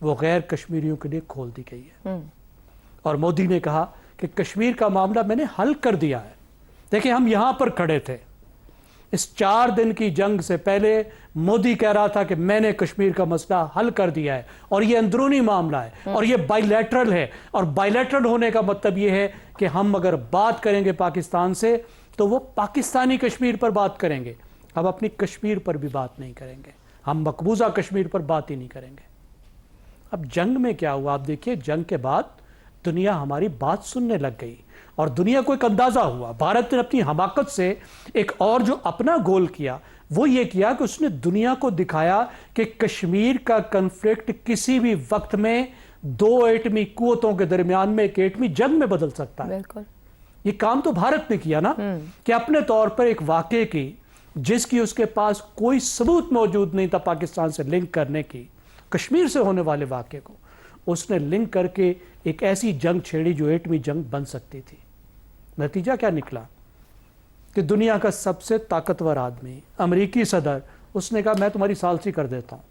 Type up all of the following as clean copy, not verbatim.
وہ غیر کشمیریوں کے لیے کھول دی گئی ہے. اور مودی نے کہا کہ کشمیر کا معاملہ میں نے حل کر دیا ہے. دیکھیں ہم یہاں پر کھڑے تھے اس 4 دن کی جنگ سے پہلے، مودی کہہ رہا تھا کہ میں نے کشمیر کا مسئلہ حل کر دیا ہے اور یہ اندرونی معاملہ ہے اور یہ بائی لیٹرل ہے. اور بائی لیٹرل ہونے کا مطلب یہ ہے کہ ہم اگر بات کریں گے پاکستان سے تو وہ پاکستانی کشمیر پر بات کریں گے، ہم اپنی کشمیر پر بھی بات نہیں کریں گے، ہم مقبوضہ کشمیر پر بات ہی نہیں کریں گے. اب جنگ میں کیا ہوا؟ آپ دیکھیے جنگ کے بعد دنیا ہماری بات سننے لگ گئی اور دنیا کو ایک اندازہ ہوا. بھارت نے اپنی حماقت سے ایک اور جو اپنا گول کیا وہ یہ کیا کہ اس نے دنیا کو دکھایا کہ کشمیر کا کنفلکٹ کسی بھی وقت میں 2 ایٹمی قوتوں کے درمیان میں ایک ایٹمی جنگ میں بدل سکتا ہے. بالکل یہ کام تو بھارت نے کیا نا، کہ اپنے طور پر ایک واقعے کی جس کی اس کے پاس کوئی ثبوت موجود نہیں تھا پاکستان سے لنک کرنے کی، کشمیر سے ہونے والے واقعے کو اس نے لنک کر کے ایک ایسی جنگ چھیڑی جو ایٹمی جنگ بن سکتی تھی. نتیجہ کیا نکلا کہ دنیا کا سب سے طاقتور آدمی امریکی صدر اس نے کہا میں تمہاری ثالثی کر دیتا ہوں.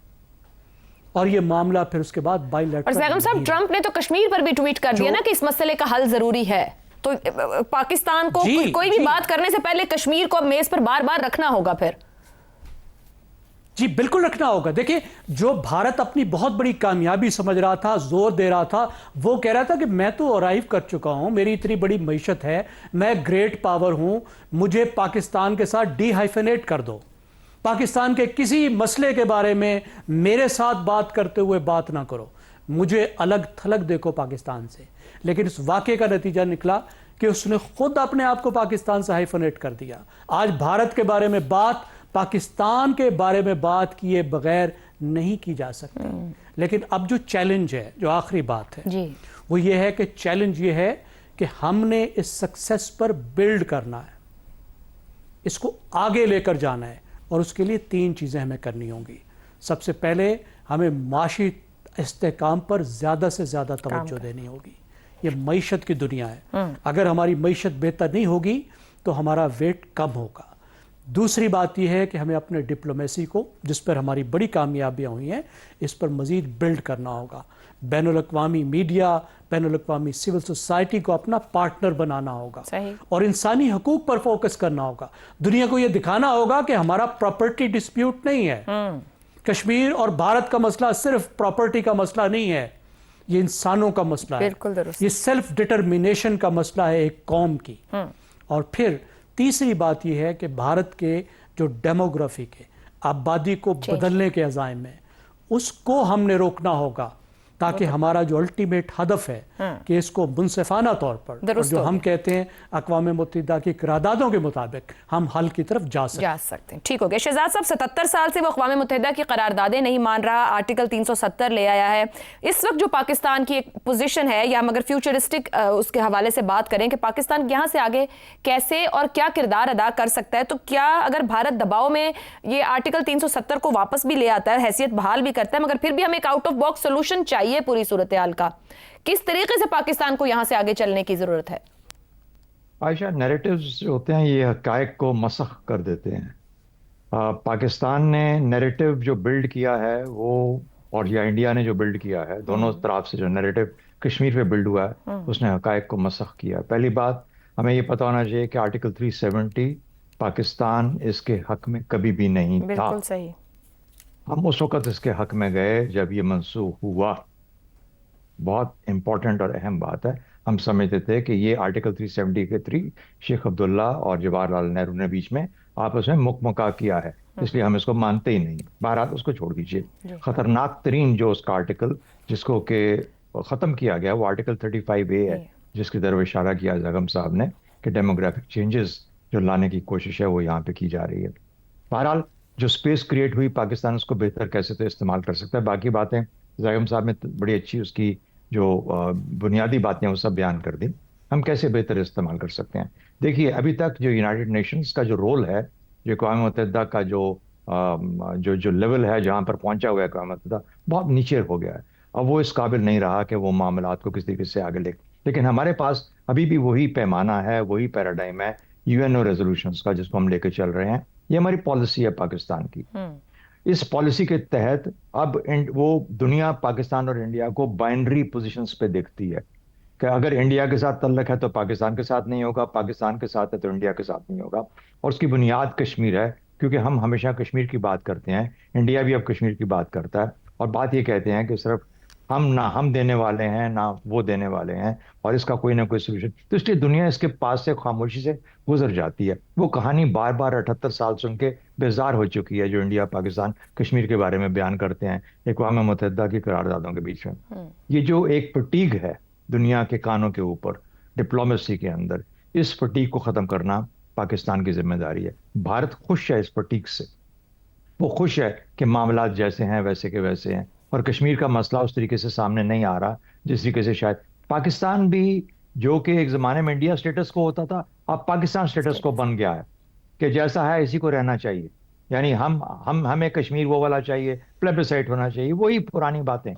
اور یہ معاملہ پھر اس کے بعد بائی لیٹرل. اور زیغم صاحب ٹرمپ نے تو کشمیر پر بھی ٹویٹ کر دیا نا کہ اس مسئلے کا حل ضروری ہے، تو پاکستان کو کوئی بھی بات کرنے سے پہلے کشمیر کو میز پر بار بار رکھنا ہوگا. پھر جی بالکل رکھنا ہوگا. دیکھیں جو بھارت اپنی بہت بڑی کامیابی سمجھ رہا تھا، زور دے رہا تھا، وہ کہہ رہا تھا کہ میں تو ارائیو کر چکا ہوں، میری اتنی بڑی معیشت ہے، میں گریٹ پاور ہوں، مجھے پاکستان کے ساتھ ڈی ہائفنیٹ کر دو، پاکستان کے کسی مسئلے کے بارے میں میرے ساتھ بات کرتے ہوئے بات نہ کرو، مجھے الگ تھلگ دیکھو پاکستان سے. لیکن اس واقعے کا نتیجہ نکلا کہ اس نے خود اپنے آپ کو پاکستان سے ہائفنیٹ کر دیا. آج بھارت کے بارے میں بات، پاکستان کے بارے میں بات کیے بغیر نہیں کی جا سکتی. لیکن اب جو چیلنج ہے، جو آخری بات ہے وہ یہ ہے کہ چیلنج یہ ہے کہ ہم نے اس سکسیس پر بلڈ کرنا ہے، اس کو آگے لے کر جانا ہے اور اس کے لیے 3 چیزیں ہمیں کرنی ہوں گی. سب سے پہلے ہمیں معاشی استحکام پر زیادہ سے زیادہ توجہ دینی ہوگی. یہ معیشت کی دنیا ہے، اگر ہماری معیشت بہتر نہیں ہوگی تو ہمارا ویٹ کم ہوگا. دوسری بات یہ ہے کہ ہمیں اپنے ڈپلومیسی کو، جس پر ہماری بڑی کامیابیاں ہوئی ہیں، اس پر مزید بلڈ کرنا ہوگا. بین الاقوامی میڈیا، بین الاقوامی سول سوسائٹی کو اپنا پارٹنر بنانا ہوگا اور انسانی حقوق پر فوکس کرنا ہوگا. دنیا کو یہ دکھانا ہوگا کہ ہمارا پراپرٹی ڈسپیوٹ نہیں ہے. کشمیر اور بھارت کا مسئلہ صرف پراپرٹی کا مسئلہ نہیں ہے، یہ انسانوں کا مسئلہ ہے، یہ سیلف ڈٹرمینیشن کا مسئلہ ہے ایک قوم کی. اور پھر تیسری بات یہ ہے کہ بھارت کے جو ڈیموگرافی کے آبادی کو بدلنے کے عزائم ہیں اس کو ہم نے روکنا ہوگا، تاکہ ہمارا جو الٹیمیٹ ہدف ہے کہ اس کو منصفانہ طور پر، جو ہم کہتے ہیں اقوام متحدہ کی قراردادوں کے مطابق، ہم حل کی طرف جا سکتے ہیں. ٹھیک ہو گیا. شہزاد صاحب 77 سال سے وہ اقوام متحدہ کی قراردادیں نہیں مان رہا، آرٹیکل 370 لے آیا ہے. اس وقت جو پاکستان کی ایک پوزیشن ہے، یا ہم اگر فیوچرسٹک اس کے حوالے سے بات کریں کہ پاکستان یہاں سے آگے کیسے اور کیا کردار ادا کر سکتا ہے، تو کیا اگر بھارت دباؤ میں یہ آرٹیکل 370 کو واپس بھی لے آتا ہے، حیثیت بحال بھی کرتا ہے، مگر پھر بھی ہمیں ایک آؤٹ آف باکس سولوشن چاہیے پوری صورتحال کا، کس طریقے سے پاکستان کو یہاں سے آگے چلنے کی ضرورت ہے؟ عائشہ، نیریٹیوز جو ہوتے ہیں یہ حقائق کو مسخ کر دیتے ہیں. پاکستان نے نیریٹیو جو بلڈ کیا ہے وہ، اور یا انڈیا نے جو بلڈ کیا ہے، دونوں طرف سے جو نیریٹیو کشمیر پہ بلڈ ہوا ہے اس نے حقائق کو مسخ کیا. پہلی بات ہمیں یہ پتہ ہونا چاہیے کہ آرٹیکل 370 پاکستان اس کے حق میں کبھی بھی نہیں تھا. بالکل صحیح. ہم اس وقت اس کے حق میں گئے جب یہ منسوخ ہوا. بہت امپورٹنٹ اور اہم بات ہے. ہم سمجھتے تھے کہ یہ آرٹیکل 370 کے 3 شیخ عبداللہ اور جواہر لال نہرو نے بیچ میں آپس میں مکمکا کیا ہے، اس لیے ہم اس کو مانتے ہی نہیں. بہرحال اس کو چھوڑ دیجیے. خطرناک ترین جو اس کا آرٹیکل جس کو کہ ختم کیا گیا وہ آرٹیکل 35A ہے، جس کی طرف اشارہ کیا زغم صاحب نے کہ ڈیموگرافک چینجز جو لانے کی کوشش ہے وہ یہاں پہ کی جا رہی ہے. بہرحال جو سپیس کریٹ ہوئی پاکستان اس کو بہتر کیسے تو استعمال کر سکتا ہے. باقی باتیں زغم صاحب نے بڑی اچھی اس کی جو بنیادی باتیں وہ سب بیان کر دی. ہم کیسے بہتر استعمال کر سکتے ہیں؟ دیکھیے ابھی تک جو یونائٹڈ نیشنز کا جو رول ہے، جو اقوام متحدہ کا جو لیول ہے جہاں پر پہنچا ہوا ہے اقوام متحدہ، بہت نیچے ہو گیا ہے. اب وہ اس قابل نہیں رہا کہ وہ معاملات کو کس طریقے سے آگے لے. لیکن ہمارے پاس ابھی بھی وہی پیمانہ ہے، وہی پیراڈائم ہے UN ریزولوشنز کا جس کو ہم لے کے چل رہے ہیں. یہ ہماری پالیسی ہے پاکستان کی. اس پالیسی کے تحت اب وہ دنیا پاکستان اور انڈیا کو بائنری پوزیشنز پہ دیکھتی ہے کہ اگر انڈیا کے ساتھ تعلق ہے تو پاکستان کے ساتھ نہیں ہوگا، پاکستان کے ساتھ ہے تو انڈیا کے ساتھ نہیں ہوگا، اور اس کی بنیاد کشمیر ہے، کیونکہ ہم ہمیشہ کشمیر کی بات کرتے ہیں، انڈیا بھی اب کشمیر کی بات کرتا ہے، اور بات یہ کہتے ہیں کہ صرف نہ ہم دینے والے ہیں نہ وہ دینے والے ہیں، اور اس کا کوئی نہ کوئی سولوشن، تو اس لیے دنیا اس کے پاس سے خاموشی سے گزر جاتی ہے۔ وہ کہانی بار بار 78 سال سن کے بیزار ہو چکی ہے جو انڈیا پاکستان کشمیر کے بارے میں بیان کرتے ہیں اقوام متحدہ کی قراردادوں کے بیچ میں۔ یہ جو ایک فٹیگ ہے دنیا کے کانوں کے اوپر ڈپلومیسی کے اندر، اس فٹیگ کو ختم کرنا پاکستان کی ذمہ داری ہے۔ بھارت خوش ہے اس فٹیگ سے، وہ خوش ہے کہ معاملات جیسے ہیں ویسے کے ویسے ہیں، اور کشمیر کا مسئلہ اس طریقے سے سامنے نہیں آ رہا جس طریقے سے شاید پاکستان بھی، جو کہ ایک زمانے میں انڈیا سٹیٹس کو ہوتا تھا، اب پاکستان سٹیٹس کو بن گیا ہے کہ جیسا ہے اسی کو رہنا چاہیے، یعنی ہمیں کشمیر وہ والا چاہیے، پلیبسائٹ ہونا چاہیے، وہی پرانی باتیں۔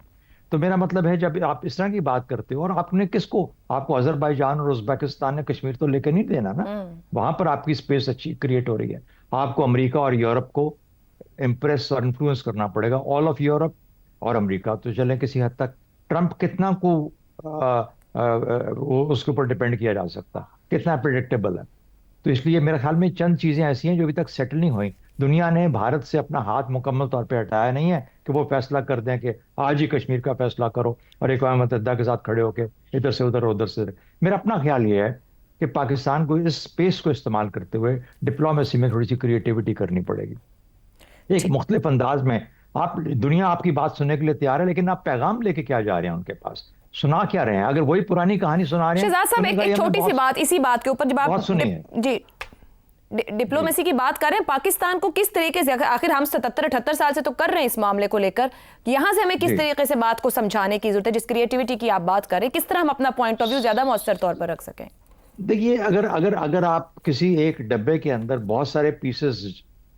تو میرا مطلب ہے جب آپ اس طرح کی بات کرتے ہو، اور آپ نے کس کو، آپ کو آذربائیجان اور ازبکستان نے کشمیر تو لے کے نہیں دینا نا، وہاں پر آپ کی اسپیس اچھی کریٹ ہو رہی ہے، آپ کو امریکہ اور یورپ کو امپریس اور انفلوئنس کرنا پڑے گا، آل آف یورپ اور امریکہ تو چلیں کسی حد تک، ٹرمپ کتنا کو اس کے اوپر ڈپینڈ کیا جا سکتا، کتنا پریڈکٹیبل ہے۔ تو اس لیے میرے خیال میں چند چیزیں ایسی ہیں جو ابھی تک سیٹل نہیں ہوئی۔ دنیا نے بھارت سے اپنا ہاتھ مکمل طور پہ ہٹایا نہیں ہے کہ وہ فیصلہ کر دیں کہ آج ہی کشمیر کا فیصلہ کرو اور اقوام متحدہ کے ساتھ کھڑے ہو کے ادھر سے ادھر سے ادھر۔ میرا اپنا خیال یہ ہے کہ پاکستان کو اس اسپیس کو استعمال کرتے ہوئے ڈپلومیسی میں تھوڑی سی کریٹیوٹی کرنی پڑے گی، ایک مختلف انداز میں۔ دنیا آپ کی بات سننے کے لیے تیار ہے، لیکن آپ پیغام لے کے کیا جا رہے ہیں ان کے پاس، سنا کیا رہے ہیں؟ اگر وہی پرانی کہانی سنا رہے ہیں۔ شہزاد صاحب ایک چھوٹی سی بات اسی بات کے اوپر، جب آپ جی ڈپلومیسی کی بات کر رہے ہیں، پاکستان کو کس طریقے سے، آخر ہم 77-78 سال سے تو کر رہے ہیں اس معاملے کو لے کر، یہاں سے ہمیں کس طریقے سے بات کو سمجھانے کی ضرورت ہے، جس کریٹیوٹی کی آپ بات کر رہے ہیں، کس طرح ہم اپنا پوائنٹ آف ویو زیادہ مؤثر طور پر رکھ سکیں؟ دیکھیے، اگر آپ کسی ایک ڈبے کے اندر بہت سارے پیسز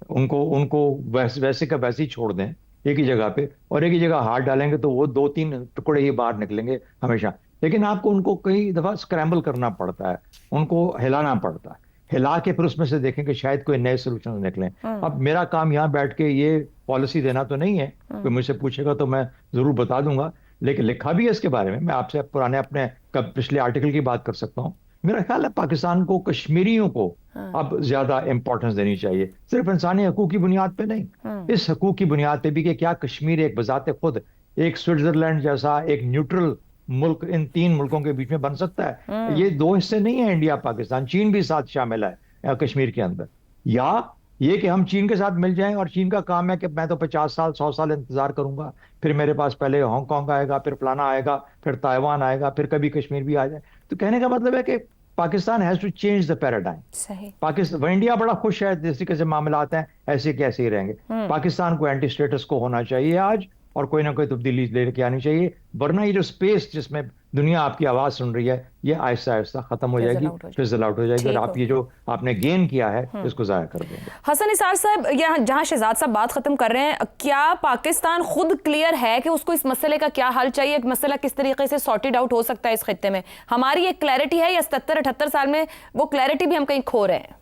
ان کو ویسے کا ویسے ہی چھوڑ دیں ایک ہی جگہ پہ، اور ایک ہی جگہ ہاتھ ڈالیں گے تو وہ 2-3 ٹکڑے ہی باہر نکلیں گے ہمیشہ، لیکن آپ کو ان کو کئی دفعہ اسکریمبل کرنا پڑتا ہے، ان کو ہلانا پڑتا ہے، ہلا کے پھر اس میں سے دیکھیں کہ شاید کوئی نئے سولوشن نکلیں۔ اب میرا کام یہاں بیٹھ کے یہ پالیسی دینا تو نہیں ہے، کوئی مجھ سے پوچھے گا تو میں ضرور بتا دوں گا، لیکن لکھا بھی ہے اس کے بارے میں آپ سے پرانے اپنے پچھلے آرٹیکل کی بات کر سکتا ہوں۔ میرا خیال ہے پاکستان کو کشمیریوں کو اب زیادہ امپورٹنس دینی چاہیے، صرف انسانی حقوق کی بنیاد پہ نہیں، اس حقوق کی بنیاد پہ بھی کہ کیا کشمیر ایک بذات خود ایک سوئٹزرلینڈ جیسا ایک نیوٹرل ملک ان 3 ملکوں کے بیچ میں بن سکتا ہے۔ یہ 2 حصے نہیں ہیں انڈیا پاکستان، چین بھی ساتھ شامل ہے کشمیر کے اندر، یا یہ کہ ہم چین کے ساتھ مل جائیں اور چین کا کام ہے کہ میں تو 50 سال 100 سال انتظار کروں گا، پھر میرے پاس پہلے ہانگ کانگ آئے گا، پھر فلانا آئے گا، پھر تائیوان آئے گا، پھر کبھی کشمیر بھی آ جائے۔ تو کہنے کا مطلب ہے کہ Pakistan has to change the paradigm. Pakistan India بڑا خوش ہے جس طریقے سے معاملات ہیں ایسے کے ایسے ہی رہیں گے، پاکستان کو اینٹی اسٹیٹس کو ہونا چاہیے آج، اور کوئی نہ کوئی تبدیلی لے کے آنی چاہیے، ورنہ یہ جو اسپیس جس میں دنیا آپ کی آواز سن رہی ہے یہ آہستہ آہستہ ختم ہو جائے گی، فزل آؤٹ ہو جائے گی، اور آپ یہ جو آپ نے گین کیا ہے اس کو ضائع کر دیں گے۔ حسن نثار صاحب، جہاں شہزاد صاحب بات ختم کر رہے ہیں، کیا پاکستان خود کلیئر ہے کہ اس کو اس مسئلے کا کیا حل چاہیے، ایک مسئلہ کس طریقے سے سارٹیڈ آؤٹ ہو سکتا ہے اس خطے میں؟ ہماری ایک کلیئرٹی ہے یا 77-78 سال میں وہ کلیئرٹی بھی ہم کہیں کھو رہے ہیں؟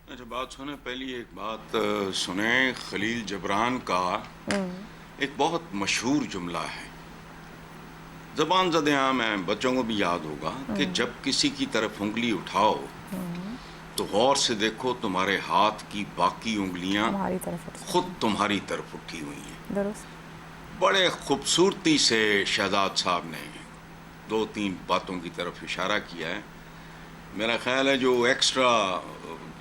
اچھا بات سنیں، پہلی ایک بات سنیں، خلیل جبران کا ایک بہت مشہور جملہ ہے، زبان زد عام ہے، بچوں کو بھی یاد ہوگا، کہ جب کسی کی طرف انگلی اٹھاؤ تو غور سے دیکھو تمہارے ہاتھ کی باقی انگلیاں خود تمہاری طرف اٹھی ہوئی ہیں۔ بڑے خوبصورتی سے شہزاد صاحب نے 2-3 باتوں کی طرف اشارہ کیا ہے، میرا خیال ہے جو ایکسٹرا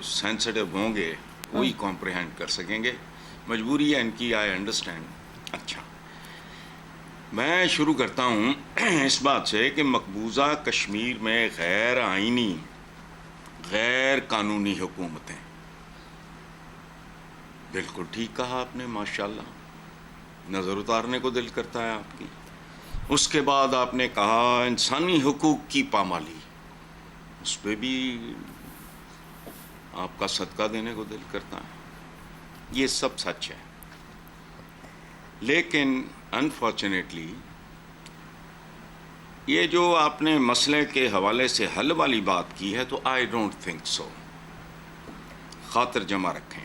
سینسٹیو ہوں گے وہی کمپریہینڈ کر سکیں گے، مجبوری ہے ان کی، آئی انڈرسٹینڈ۔ اچھا، میں شروع کرتا ہوں اس بات سے کہ مقبوضہ کشمیر میں غیر آئینی غیر قانونی حکومتیں، بالکل ٹھیک کہا آپ نے، ماشاءاللہ، نظر اتارنے کو دل کرتا ہے آپ کی۔ اس کے بعد آپ نے کہا انسانی حقوق کی پامالی، اس پہ بھی آپ کا صدقہ دینے کو دل کرتا ہے، یہ سب سچ ہے، لیکن انفارچونیٹلی یہ جو آپ نے مسئلے کے حوالے سے حل والی بات کی ہے تو آئی ڈونٹ تھنک سو، خاطر جمع رکھیں،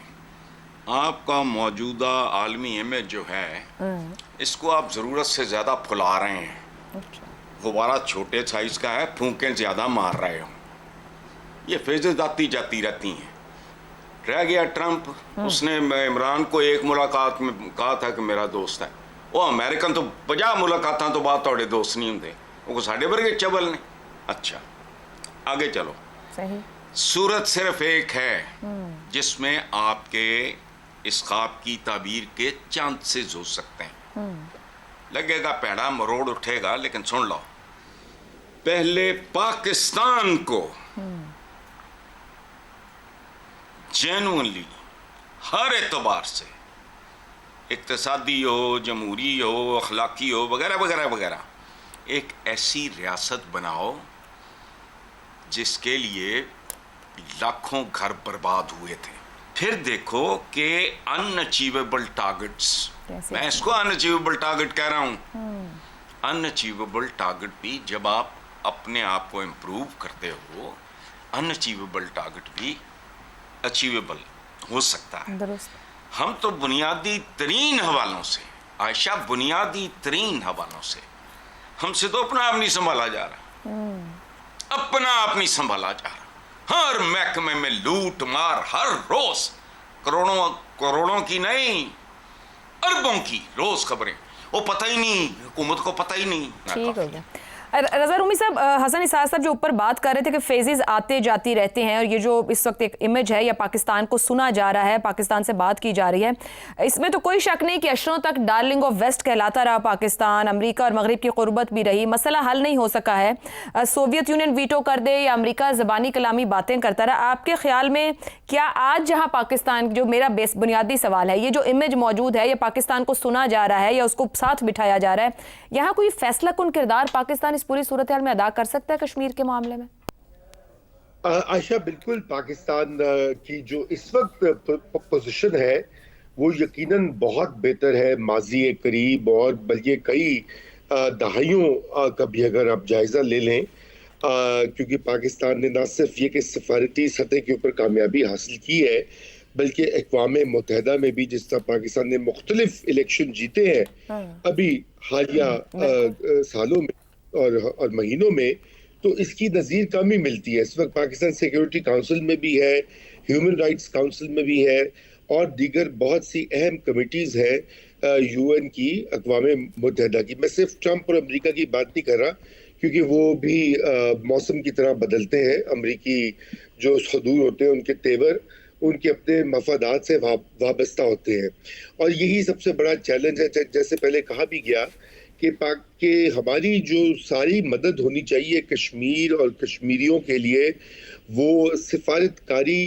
آپ کا موجودہ عالمی امیج جو ہے اس کو آپ ضرورت سے زیادہ پھلا رہے ہیں. غبارہ چھوٹے سائز کا ہے, پھونکیں زیادہ مار رہے ہو. یہ فیزز آتی جاتی رہتی ہیں. رہ گیا ٹرمپ, اس نے عمران کو ایک ملاقات میں کہا تھا کہ میرا دوست ہے. وہ امریکن تو 50 ملاقاتاں تو بعد توڑے دوست نہیں ہوندے, وہ ساڈے ورگے چبل نے. اچھا آگے چلو. صحیح. صورت صرف ایک ہے جس میں آپ کے اس خواب کی تعبیر کے چانسز ہو سکتے ہیں. لگے گا پیڑا مروڑ اٹھے گا, لیکن سن لو, پہلے پاکستان کو جینوئنلی ہر اعتبار سے, اقتصادی ہو, جمہوری ہو, اخلاقی ہو, وغیرہ وغیرہ وغیرہ, ایک ایسی ریاست بناؤ جس کے لیے لاکھوں گھر برباد ہوئے تھے. پھر دیکھو کہ ان اچیویبل ٹارگٹس, میں اس کو ان اچیویبل ٹارگٹ کہہ رہا ہوں. ان اچیویبل ٹارگٹ بھی جب آپ اپنے آپ کو امپروو کرتے ہو, ان اچیویبل ٹارگٹ بھی اچیویبل ہو سکتا ہے. ہم تو بنیادی ترین حوالوں سے, عائشہ, بنیادی ترین حوالوں سے ہم سے تو اپنا آپ نہیں سنبھالا جا رہا, اپنا آپ نہیں سنبھالا جا رہا. ہر محکمے میں لوٹ مار ہر روز, کروڑوں کی نہیں, اربوں کی روز خبریں. وہ پتہ ہی نہیں, حکومت کو پتہ ہی نہیں. ٹھیک ہو گیا. رضا رومی صاحب, حسن اسحاق صاحب جو اوپر بات کر رہے تھے کہ فیزز آتے جاتی رہتے ہیں, اور یہ جو اس وقت ایک امیج ہے یا پاکستان کو سنا جا رہا ہے, پاکستان سے بات کی جا رہی ہے, اس میں تو کوئی شک نہیں کہ اشروں تک ڈارلنگ آف ویسٹ کہلاتا رہا پاکستان. امریکہ اور مغرب کی قربت بھی رہی, مسئلہ حل نہیں ہو سکا ہے. سوویت یونین ویٹو کر دے یا امریکہ زبانی کلامی باتیں کرتا رہا. آپ کے خیال میں کیا آج جہاں پاکستان, جو میرا بنیادی سوال ہے, یہ جو امیج موجود ہے, یہ پاکستان کو سنا جا رہا ہے یا اس کو ساتھ بٹھایا جا رہا ہے, یہاں کوئی فیصلہ کن کردار پاکستان اس پوری صورتحال میں ادا کر سکتا ہے کشمیر کے معاملے میں؟ عائشہ, بالکل. پاکستان کی جو اس وقت پوزیشن ہے وہ یقیناً بہت بہتر ہے ماضی قریب اور بلکہ کئی دہائیوں کا بھی اگر آپ جائزہ لے لیں, کیونکہ پاکستان نے نہ صرف یہ کہ سفارتی سطح کے اوپر کامیابی حاصل کی ہے, بلکہ اقوام متحدہ میں بھی جس طرح پاکستان نے مختلف الیکشن جیتے ہیں ابھی حالیہ سالوں میں اور مہینوں میں, تو اس کی نظیر کم ہی ملتی ہے. اس وقت پاکستان سیکیورٹی کاؤنسل میں بھی ہے, ہیومن رائٹس کاؤنسل میں بھی ہے, اور دیگر بہت سی اہم کمیٹیز ہیں یو این کی, اقوام متحدہ کی. میں صرف ٹرمپ اور امریکہ کی بات نہیں کر رہا, کیونکہ وہ بھی موسم کی طرح بدلتے ہیں. امریکی جو صدور ہوتے ہیں ان کے تیور ان کے اپنے مفادات سے وابستہ ہوتے ہیں, اور یہی سب سے بڑا چیلنج ہے. جیسے پہلے کہا بھی گیا کہ ہماری جو ساری مدد ہونی چاہیے کشمیر اور کشمیریوں کے لیے, وہ سفارت کاری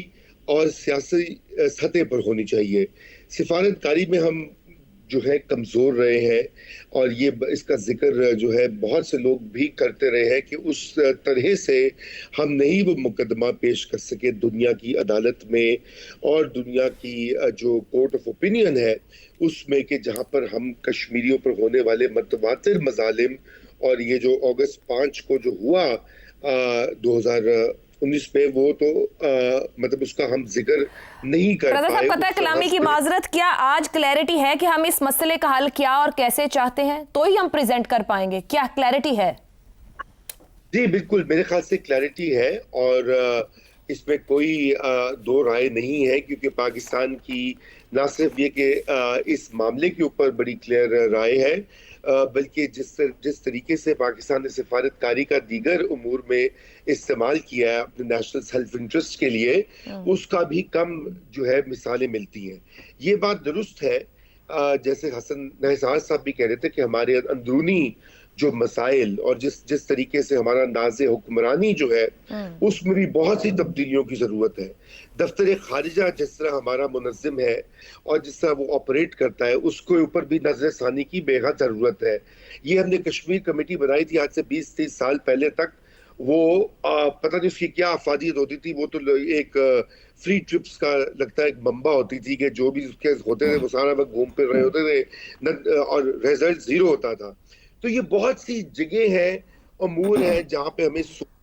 اور سیاسی سطح پر ہونی چاہیے. سفارت کاری میں ہم جو ہے کمزور رہے ہیں, اور یہ اس کا ذکر جو ہے بہت سے لوگ بھی کرتے رہے ہیں کہ اس طرح سے ہم نہیں وہ مقدمہ پیش کر سکے دنیا کی عدالت میں اور دنیا کی جو کورٹ آف اوپینین ہے اس میں, کہ جہاں پر ہم کشمیریوں پر ہونے والے متواتر مظالم, اور یہ جو اگست 5 کو جو ہوا 2019 میں, وہ تو مطلب اس کا ہم ذکر نہیں کر رضا پائے. صاحب, قطع کلامی کی معذرت, کیا آج کلیئرٹی ہے کہ ہم اس مسئلے کا حل کیا اور کیسے چاہتے ہیں, تو ہی ہم پریزنٹ کر پائیں گے؟ کیا کلیئرٹی ہے؟ جی بالکل, میرے خیال سے کلیئرٹی ہے, اور اس میں کوئی دو رائے نہیں ہے, کیونکہ پاکستان کی نہ صرف یہ کہ اس معاملے کے اوپر بڑی کلیئر رائے ہے, بلکہ جس طریقے سے پاکستان نے سفارت کاری کا دیگر امور میں استعمال کیا ہے اپنے نیشنل سیلف انٹرسٹ کے لیے, اس کا بھی کم جو ہے مثالیں ملتی ہیں. یہ بات درست ہے, جیسے حسن اسحاق صاحب بھی کہہ رہے تھے کہ ہمارے اندرونی جو مسائل اور جس طریقے سے ہمارا انداز حکمرانی جو ہے اس میں بھی بہت سی تبدیلیوں کی ضرورت ہے. دفتر خارجہ جس طرح ہمارا منظم ہے اور جس طرح وہ آپریٹ کرتا ہے, اس کے اوپر بھی نظر ثانی کی بے حد ضرورت ہے. یہ ہم نے کشمیر کمیٹی بنائی تھی آج سے 20-30 سال پہلے تک, وہ پتہ نہیں اس کی کیا افادیت ہوتی تھی, وہ تو ایک فری ٹرپس کا لگتا ہے ایک منبع ہوتی تھی کہ جو بھی اس کے ہوتے تھے وہ سارا وقت گھوم پھر رہے ہوتے تھے اور ریزلٹ 0 ہوتا تھا. تو یہ بہت سی جگہیں ہیں, امور ہیں جہاں پہ ہمیں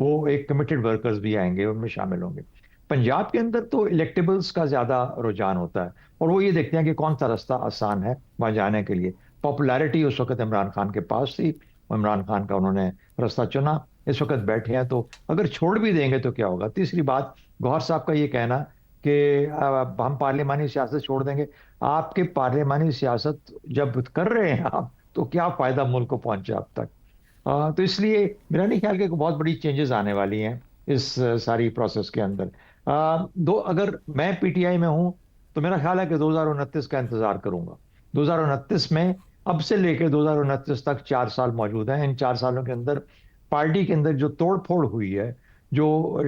وہ ایک کمیٹڈ ورکرز بھی آئیں گے, ان میں شامل ہوں گے. پنجاب کے اندر تو الیکٹیبلز کا زیادہ رجحان ہوتا ہے, اور وہ یہ دیکھتے ہیں کہ کون سا راستہ آسان ہے وہاں جانے کے لیے. پاپولیرٹی اس وقت عمران خان کے پاس تھی, عمران خان کا انہوں نے راستہ چنا. اس وقت بیٹھے ہیں تو اگر چھوڑ بھی دیں گے تو کیا ہوگا. تیسری بات, گوہر صاحب کا یہ کہنا کہ ہم پارلیمانی سیاست چھوڑ دیں گے. آپ کے پارلیمانی سیاست جب کر رہے ہیں آپ, تو کیا فائدہ ملک کو پہنچا اب تک. تو اس لیے میرا نہیں خیال کہ بہت بڑی چینجز آنے والی ہیں اس ساری پروسیس کے اندر. اگر میں پی ٹی آئی میں ہوں تو میرا خیال ہے کہ 2029 کا انتظار کروں گا. 2029 میں اب سے لے کے 2029 تک 4 سال موجود ہیں. ان 4 سالوں کے اندر پارٹی کے اندر جو توڑ پھوڑ ہوئی ہے, جو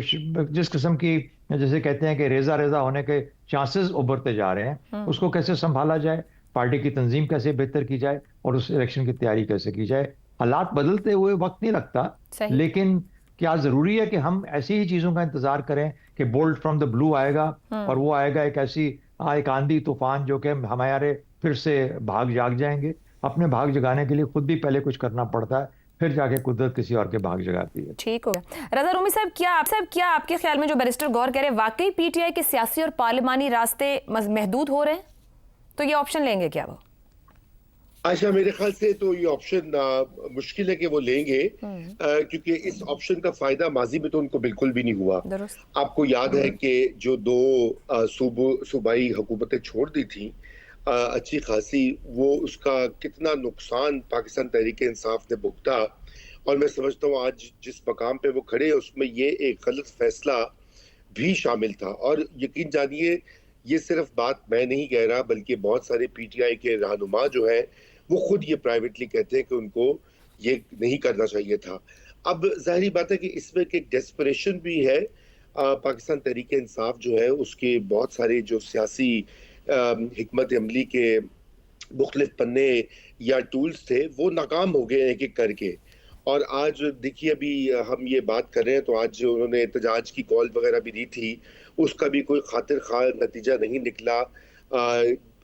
جس قسم کی جیسے کہتے ہیں کہ ریزہ ریزہ ہونے کے چانسز ابھرتے جا رہے ہیں, اس کو کیسے سنبھالا جائے, پارٹی کی تنظیم کیسے بہتر کی جائے, اور اس الیکشن کی تیاری کیسے کی جائے. حالات بدلتے ہوئے وقت نہیں لگتا, لیکن کیا ضروری ہے کہ ہم ایسی ہی چیزوں کا انتظار کریں کہ بولٹ فرام دا بلو آئے گا, اور وہ آئے گا ایک آندھی طوفان جو کہ ہمارے پھر سے بھاگ جاگ جائیں گے. اپنے بھاگ جگانے کے لیے خود بھی پہلے کچھ کرنا پڑتا ہے, پھر جا کے قدرت کسی اور کے بھاگ جگاتی ہے. ٹھیک ہو گیا. رضا رومی صاحب, کیا آپ کے خیال میں جو بیرسٹر غور کہہ رہے ہیں, واقعی پی ٹی آئی کے سیاسی اور پارلیمانی راستے محدود ہو رہے ہیں؟ تو یہ آپشن لیں گے کیا وہ؟ عائشہ, میرے خیال سے تو یہ آپشن مشکل ہے کہ وہ لیں گے, کیونکہ اس آپشن کا فائدہ ماضی میں تو ان کو بالکل بھی نہیں ہوا. آپ کو یاد ہے کہ جو 2 صوبائی حکومتیں چھوڑ دی تھیں اچھی خاصی, وہ اس کا کتنا نقصان پاکستان تحریک انصاف نے بھگتا. اور میں سمجھتا ہوں آج جس مقام پہ وہ کھڑے ہیں اس میں یہ ایک غلط فیصلہ بھی شامل تھا. اور یقین جانیے یہ صرف بات میں نہیں کہہ رہا, بلکہ بہت سارے پی ٹی آئی کے رہنما جو ہیں وہ خود یہ پرائیویٹلی کہتے ہیں کہ ان کو یہ نہیں کرنا چاہیے تھا. اب ظاہری بات ہے کہ اس میں ایک ڈیسپریشن بھی ہے. پاکستان تحریک انصاف جو ہے اس کے بہت سارے جو سیاسی حکمت عملی کے مختلف پنے یا ٹولز تھے وہ ناکام ہو گئے ایک ایک کر کے. اور آج دیکھیے ابھی ہم یہ بات کر رہے ہیں تو آج جو انہوں نے احتجاج کی کال وغیرہ بھی دی تھی, اس کا بھی کوئی خاطر خواہ نتیجہ نہیں نکلا.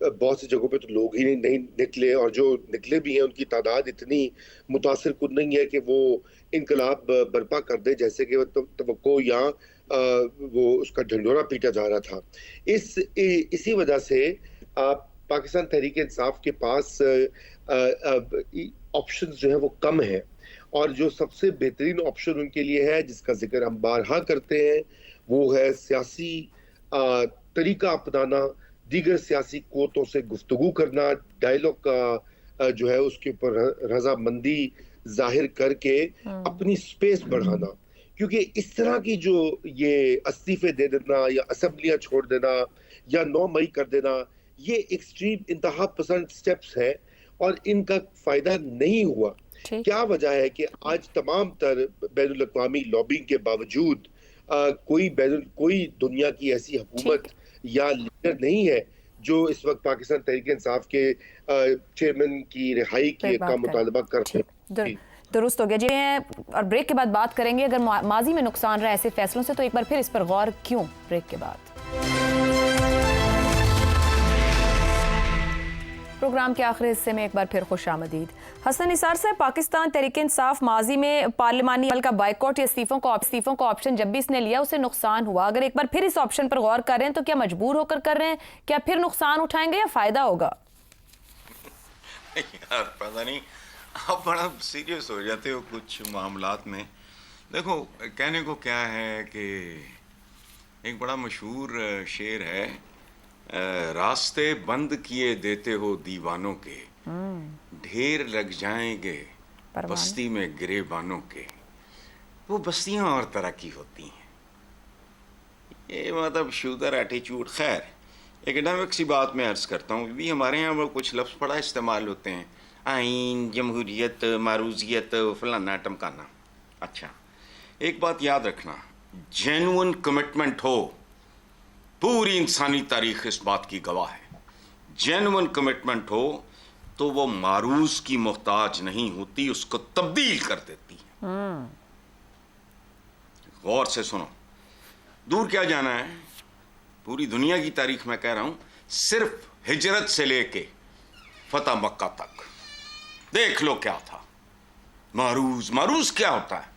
بہت سی جگہوں پہ تو لوگ ہی نہیں نکلے, اور جو نکلے بھی ہیں ان کی تعداد اتنی متاثر کن نہیں ہے کہ وہ انقلاب برپا کر دے جیسے کہ توقع یا وہ اس کا ڈھنڈورا پیٹا جا رہا تھا. اسی وجہ سے پاکستان تحریک انصاف کے پاس آپشنز جو ہیں وہ کم ہیں, اور جو سب سے بہترین آپشن ان کے لیے ہے جس کا ذکر ہم بارہا کرتے ہیں وہ ہے سیاسی طریقہ اپنانا, دیگر سیاسی قوتوں سے گفتگو کرنا, ڈائیلاگ کا جو ہے اس کے اوپر رضامندی ظاہر کر کے اپنی سپیس بڑھانا. کیونکہ اس طرح کی جو یہ استعفے دے دینا یا اسمبلیاں چھوڑ دینا یا 9 مئی کر دینا, یہ ایکسٹریم انتہا پسند سٹیپس ہیں اور ان کا فائدہ نہیں ہوا. کیا وجہ ہے کہ آج تمام تر بین الاقوامی لابنگ کے باوجود کوئی دنیا کی ایسی حکومت یا لیڈر نہیں ہے جو اس وقت پاکستان تحریک انصاف کے چیئرمین کی رہائی کا مطالبہ کرتے ہیں. درست ہو گیا جی. اور بریک کے بعد بات کریں گے, اگر ماضی میں نقصان رہا ایسے فیصلوں سے تو ایک بار پھر اس پر غور کیوں. بریک کے بعد پروگرام کے آخری حصے میں ایک بار پھر خوش آمدید. حسن نثار صاحب, پاکستان تحریک انصاف ماضی میں پارلیمانی عمل کا بائیکاٹ یا استعفوں کا آپشن جب بھی اس نے لیا اسے نقصان ہوا. اگر ایک بار پھر اس آپشن پر غور کر رہے ہیں تو کیا مجبور ہو کر رہے ہیں, کیا پھر نقصان اٹھائیں گے یا فائدہ ہوگا؟ یار پتہ نہیں, آپ بڑا سیریس ہو جاتے ہو کچھ معاملات میں. دیکھو کہنے کو کیا ہے کہ ایک بڑا مشہور شعر ہے, راستے بند کیے دیتے ہو دیوانوں کے, ڈھیر لگ جائیں گے بستی میں گریبانوں کے. وہ بستیاں اور طرح کی ہوتی ہیں, یہ مطلب شودر ایٹیچیوڈ. خیر ایکڈیمک سی بات میں عرض کرتا ہوں, بھی ہمارے یہاں وہ کچھ لفظ بڑا استعمال ہوتے ہیں, آئین, جمہوریت, معروضیت, فلانا ٹمکانا. اچھا ایک بات یاد رکھنا, جینون کمٹمنٹ ہو, پوری انسانی تاریخ اس بات کی گواہ ہے, جینون کمٹمنٹ ہو تو وہ معروض کی محتاج نہیں ہوتی, اس کو تبدیل کر دیتی ہے. غور سے سنو, دور کیا جانا ہے, پوری دنیا کی تاریخ میں کہہ رہا ہوں, صرف ہجرت سے لے کے فتح مکہ تک دیکھ لو کیا تھا. معروض کیا ہوتا ہے؟